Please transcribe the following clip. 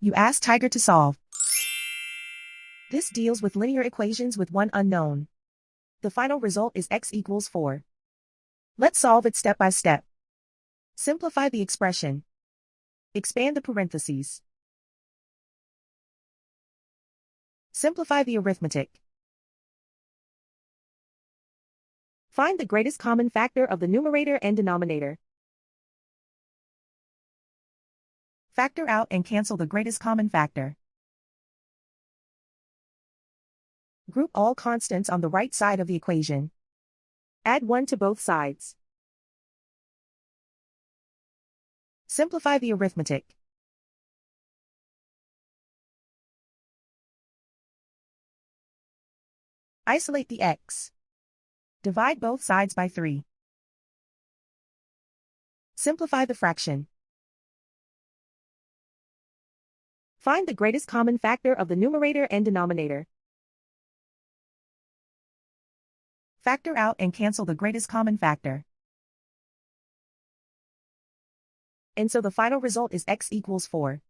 You ask Tiger to solve. This deals with linear equations with one unknown. The final result is x equals 4. Let's solve it step by step. Simplify the expression. Expand the parentheses. Simplify the arithmetic. Find the greatest common factor of the numerator and denominator. Factor out and cancel the greatest common factor. Group all constants on the right side of the equation. Add 1 to both sides. Simplify the arithmetic. Isolate the x. Divide both sides by 3. Simplify the fraction. Find the greatest common factor of the numerator and denominator. Factor out and cancel the greatest common factor. And so the final result is x equals 4.